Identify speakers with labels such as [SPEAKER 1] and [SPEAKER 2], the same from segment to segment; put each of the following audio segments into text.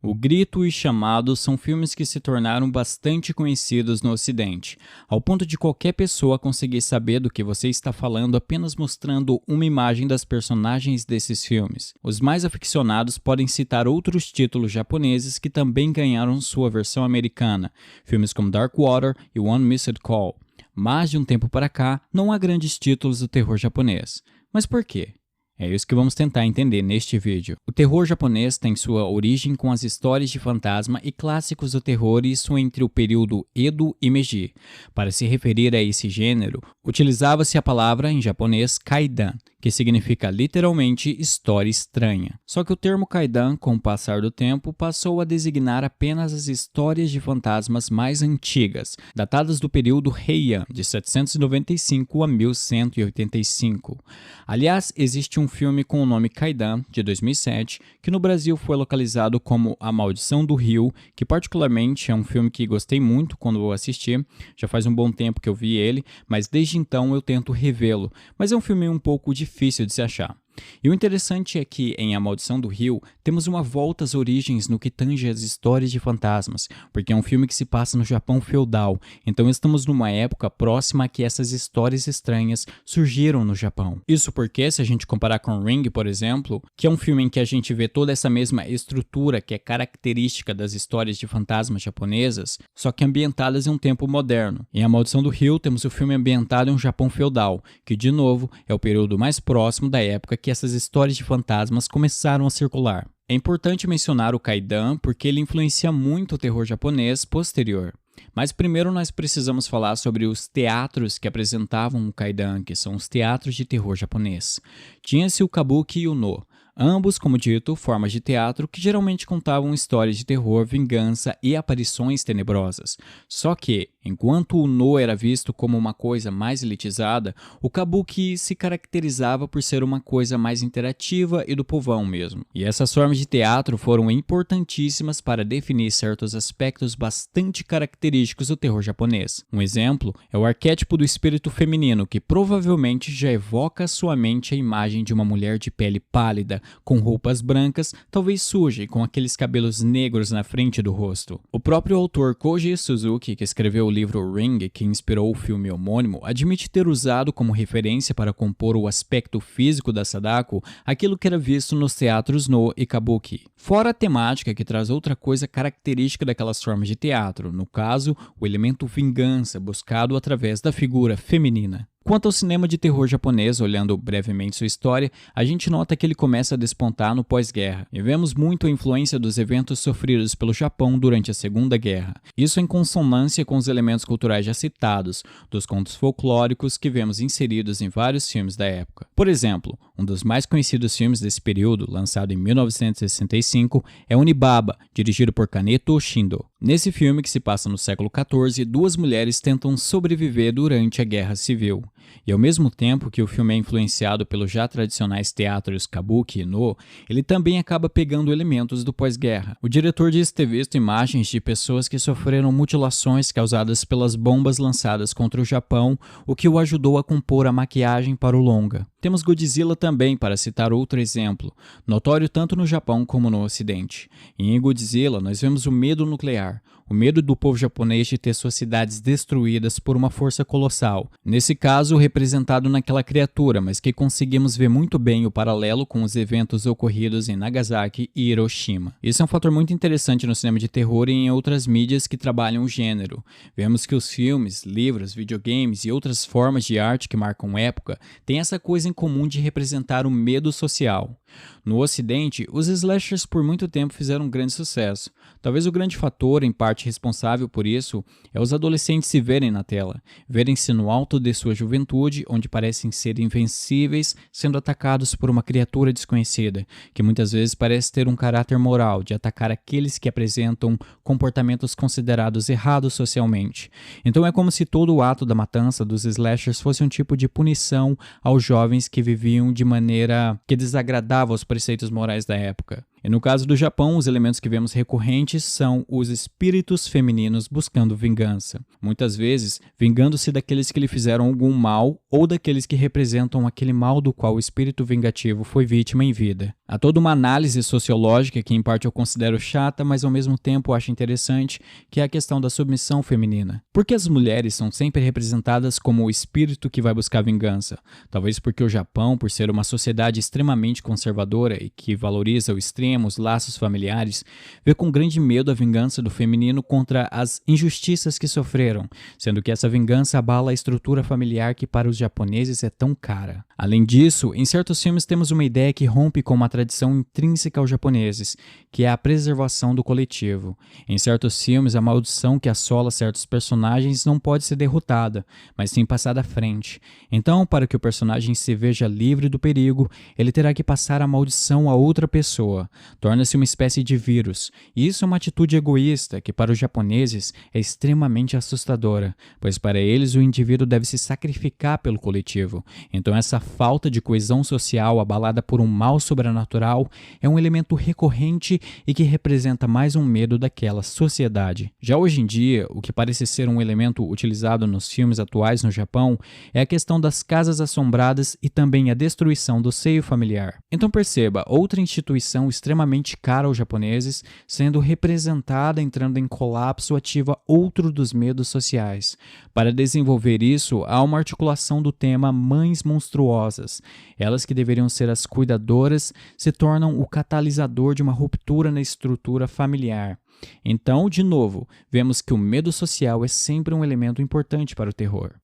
[SPEAKER 1] O Grito e Chamado são filmes que se tornaram bastante conhecidos no Ocidente, ao ponto de qualquer pessoa conseguir saber do que você está falando apenas mostrando uma imagem das personagens desses filmes. Os mais aficionados podem citar outros títulos japoneses que também ganharam sua versão americana, filmes como Dark Water e One Missed Call. Mas de um tempo para cá, não há grandes títulos do terror japonês. Mas por quê? É isso que vamos tentar entender neste vídeo. O terror japonês tem sua origem com as histórias de fantasma e clássicos do terror, isso entre o período Edo e Meiji. Para se referir a esse gênero, utilizava-se a palavra em japonês kaidan, que significa literalmente história estranha. Só que o termo kaidan, com o passar do tempo, passou a designar apenas as histórias de fantasmas mais antigas, datadas do período Heian, de 795 a 1185. Aliás, existe um filme com o nome Kaidan, de 2007, que no Brasil foi localizado como A Maldição do Rio, que particularmente é um filme que gostei muito quando eu assisti. Já faz um bom tempo que eu vi ele, mas desde então eu tento revê-lo. Mas é um filme um pouco difícil de se achar. E o interessante é que, em A Maldição do Rio, temos uma volta às origens no que tange as histórias de fantasmas, porque é um filme que se passa no Japão feudal, então estamos numa época próxima a que essas histórias estranhas surgiram no Japão. Isso porque, se a gente comparar com Ring, por exemplo, que é um filme em que a gente vê toda essa mesma estrutura que é característica das histórias de fantasmas japonesas, só que ambientadas em um tempo moderno. Em A Maldição do Rio, temos o filme ambientado em um Japão feudal, que, de novo, é o período mais próximo da época que essas histórias de fantasmas começaram a circular. É importante mencionar o Kaidan porque ele influencia muito o terror japonês posterior. Mas primeiro nós precisamos falar sobre os teatros que apresentavam o Kaidan, que são os teatros de terror japonês. Tinha-se o Kabuki e o No. Ambos, como dito, formas de teatro que geralmente contavam histórias de terror, vingança e aparições tenebrosas. Só que, enquanto o No era visto como uma coisa mais elitizada, o Kabuki se caracterizava por ser uma coisa mais interativa e do povão mesmo. E essas formas de teatro foram importantíssimas para definir certos aspectos bastante característicos do terror japonês. Um exemplo é o arquétipo do espírito feminino, que provavelmente já evoca à sua mente a imagem de uma mulher de pele pálida, com roupas brancas, talvez suja e com aqueles cabelos negros na frente do rosto. O próprio autor Koji Suzuki, que escreveu o livro Ring, que inspirou o filme homônimo, admite ter usado como referência para compor o aspecto físico da Sadako aquilo que era visto nos teatros No e Kabuki. Fora a temática, que traz outra coisa característica daquelas formas de teatro, no caso, o elemento vingança buscado através da figura feminina. Quanto ao cinema de terror japonês, olhando brevemente sua história, a gente nota que ele começa a despontar no pós-guerra, e vemos muito a influência dos eventos sofridos pelo Japão durante a Segunda Guerra. Isso em consonância com os elementos culturais já citados, dos contos folclóricos que vemos inseridos em vários filmes da época. Por exemplo, um dos mais conhecidos filmes desse período, lançado em 1965, é Onibaba, dirigido por Kaneto Shindo. Nesse filme, que se passa no século XIV, duas mulheres tentam sobreviver durante a Guerra Civil. E ao mesmo tempo que o filme é influenciado pelos já tradicionais teatros Kabuki e No, ele também acaba pegando elementos do pós-guerra. O diretor diz ter visto imagens de pessoas que sofreram mutilações causadas pelas bombas lançadas contra o Japão, o que o ajudou a compor a maquiagem para o longa. Temos Godzilla também, para citar outro exemplo, notório tanto no Japão como no Ocidente. E em Godzilla nós vemos o medo nuclear, o medo do povo japonês de ter suas cidades destruídas por uma força colossal, nesse caso representado naquela criatura, mas que conseguimos ver muito bem o paralelo com os eventos ocorridos em Nagasaki e Hiroshima. Isso é um fator muito interessante no cinema de terror e em outras mídias que trabalham o gênero. Vemos que os filmes, livros, videogames e outras formas de arte que marcam época têm essa coisa em comum de representar o medo social. No Ocidente, os slashers por muito tempo fizeram um grande sucesso. Talvez o grande fator, em parte responsável por isso, é os adolescentes se verem na tela, verem-se no alto de sua juventude, onde parecem ser invencíveis, sendo atacados por uma criatura desconhecida, que muitas vezes parece ter um caráter moral de atacar aqueles que apresentam comportamentos considerados errados socialmente. Então é como se todo o ato da matança dos slashers fosse um tipo de punição aos jovens que viviam de maneira que desagradava os preceitos morais da época. E no caso do Japão, os elementos que vemos recorrentes são os espíritos femininos buscando vingança. Muitas vezes, vingando-se daqueles que lhe fizeram algum mal ou daqueles que representam aquele mal do qual o espírito vingativo foi vítima em vida. Há toda uma análise sociológica que em parte eu considero chata, mas ao mesmo tempo acho interessante, que é a questão da submissão feminina. Por que as mulheres são sempre representadas como o espírito que vai buscar vingança? Talvez porque o Japão, por ser uma sociedade extremamente conservadora e que valoriza o extremo, os laços familiares, vê com grande medo a vingança do feminino contra as injustiças que sofreram, sendo que essa vingança abala a estrutura familiar que para os japoneses é tão cara. Além disso, em certos filmes temos uma ideia que rompe com uma tradição intrínseca aos japoneses, que é a preservação do coletivo. Em certos filmes, a maldição que assola certos personagens não pode ser derrotada, mas sim passada à frente. Então, para que o personagem se veja livre do perigo, ele terá que passar a maldição a outra pessoa. Torna-se uma espécie de vírus. E isso é uma atitude egoísta que, para os japoneses, é extremamente assustadora, pois para eles o indivíduo deve se sacrificar pelo coletivo. Então, essa falta de coesão social abalada por um mal sobrenatural é um elemento recorrente e que representa mais um medo daquela sociedade. Já hoje em dia, o que parece ser um elemento utilizado nos filmes atuais no Japão é a questão das casas assombradas e também a destruição do seio familiar. Então perceba, outra instituição extremamente cara aos japoneses, sendo representada entrando em colapso, ativa outro dos medos sociais. Para desenvolver isso, há uma articulação do tema mães monstruosas. Elas que deveriam ser as cuidadoras se tornam o catalisador de uma ruptura na estrutura familiar. Então, de novo, vemos que o medo social é sempre um elemento importante para o terror.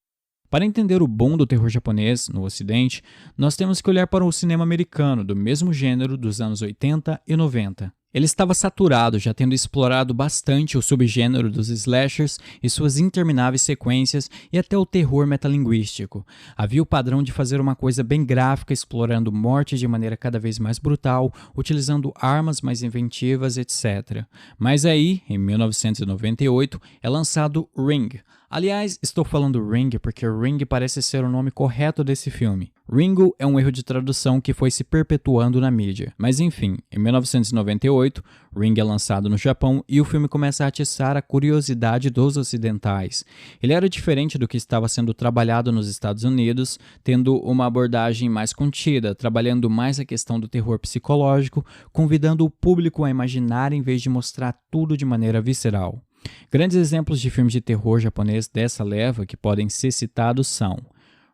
[SPEAKER 1] Para entender o boom do terror japonês no Ocidente, nós temos que olhar para o cinema americano do mesmo gênero dos anos 80 e 90. Ele estava saturado, já tendo explorado bastante o subgênero dos slashers e suas intermináveis sequências e até o terror metalinguístico. Havia o padrão de fazer uma coisa bem gráfica, explorando morte de maneira cada vez mais brutal, utilizando armas mais inventivas, etc. Mas aí, em 1998, é lançado Ring. Aliás, estou falando Ring porque Ring parece ser o nome correto desse filme. Ringo é um erro de tradução que foi se perpetuando na mídia. Mas enfim, em 1998, Ring é lançado no Japão e o filme começa a atiçar a curiosidade dos ocidentais. Ele era diferente do que estava sendo trabalhado nos Estados Unidos, tendo uma abordagem mais contida, trabalhando mais a questão do terror psicológico, convidando o público a imaginar em vez de mostrar tudo de maneira visceral. Grandes exemplos de filmes de terror japonês dessa leva que podem ser citados são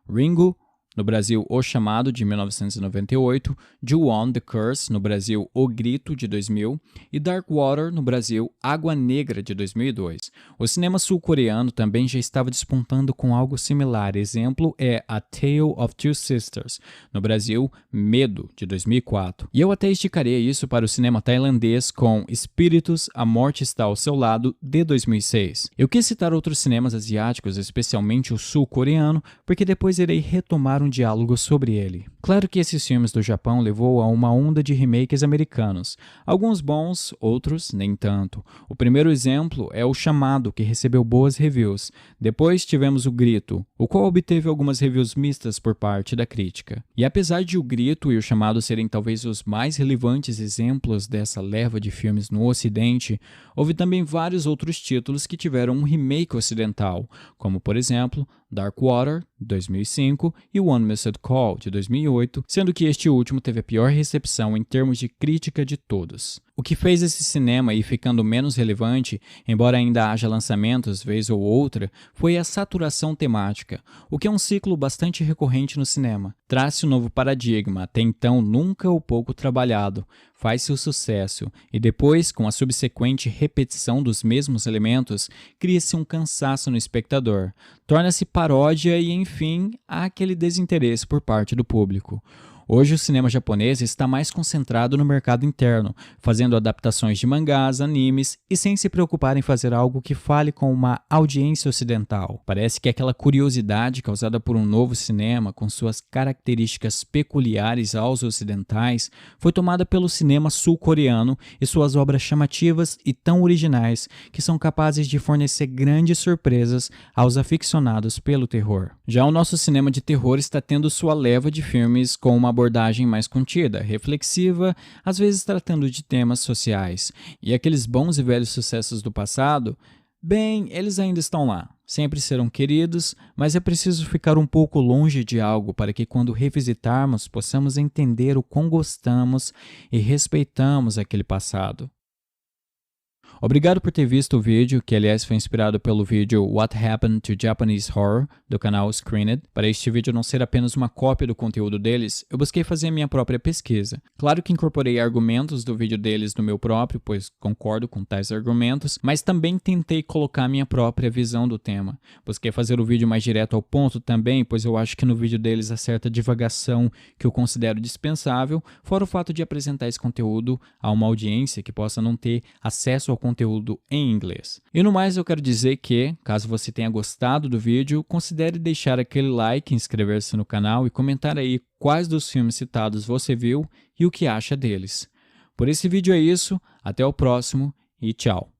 [SPEAKER 1] Ringo, no Brasil O Chamado, de 1998, Ju-On, The Curse, no Brasil O Grito, de 2000, e Dark Water, no Brasil Água Negra, de 2002. O cinema sul-coreano também já estava despontando com algo similar. Exemplo é A Tale of Two Sisters, no Brasil Medo, de 2004. E eu até esticaria isso para o cinema tailandês com Espíritos, A Morte Está ao Seu Lado, de 2006. Eu quis citar outros cinemas asiáticos, especialmente o sul-coreano, porque depois irei retomar um diálogo sobre ele. Claro que esses filmes do Japão levou a uma onda de remakes americanos. Alguns bons, outros nem tanto. O primeiro exemplo é O Chamado, que recebeu boas reviews. Depois tivemos O Grito, o qual obteve algumas reviews mistas por parte da crítica. E apesar de O Grito e O Chamado serem talvez os mais relevantes exemplos dessa leva de filmes no Ocidente, houve também vários outros títulos que tiveram um remake ocidental, como por exemplo Dark Water, de 2005, e One Missed Call, de 2008, sendo que este último teve a pior recepção em termos de crítica de todos. O que fez esse cinema ir ficando menos relevante, embora ainda haja lançamentos vez ou outra, foi a saturação temática, o que é um ciclo bastante recorrente no cinema. Traz-se um novo paradigma, até então nunca ou pouco trabalhado, faz-se o sucesso, e depois, com a subsequente repetição dos mesmos elementos, cria-se um cansaço no espectador, torna-se paródia e, enfim, há aquele desinteresse por parte do público. Hoje o cinema japonês está mais concentrado no mercado interno, fazendo adaptações de mangás, animes e sem se preocupar em fazer algo que fale com uma audiência ocidental. Parece que aquela curiosidade causada por um novo cinema, com suas características peculiares aos ocidentais, foi tomada pelo cinema sul-coreano e suas obras chamativas e tão originais que são capazes de fornecer grandes surpresas aos aficionados pelo terror. Já o nosso cinema de terror está tendo sua leva de filmes com uma abordagem mais contida, reflexiva, às vezes tratando de temas sociais. E aqueles bons e velhos sucessos do passado, bem, eles ainda estão lá. Sempre serão queridos, mas é preciso ficar um pouco longe de algo para que quando revisitarmos possamos entender o quão gostamos e respeitamos aquele passado. Obrigado por ter visto o vídeo, que aliás foi inspirado pelo vídeo What Happened to Japanese Horror, do canal Screened. Para este vídeo não ser apenas uma cópia do conteúdo deles, eu busquei fazer a minha própria pesquisa. Claro que incorporei argumentos do vídeo deles no meu próprio, pois concordo com tais argumentos, mas também tentei colocar a minha própria visão do tema. Busquei fazer o vídeo mais direto ao ponto também, pois eu acho que no vídeo deles há certa divagação que eu considero dispensável, fora o fato de apresentar esse conteúdo a uma audiência que possa não ter acesso ao conteúdo em inglês. E no mais eu quero dizer que, caso você tenha gostado do vídeo, considere deixar aquele like, inscrever-se no canal e comentar aí quais dos filmes citados você viu e o que acha deles. Por esse vídeo é isso, até o próximo e tchau!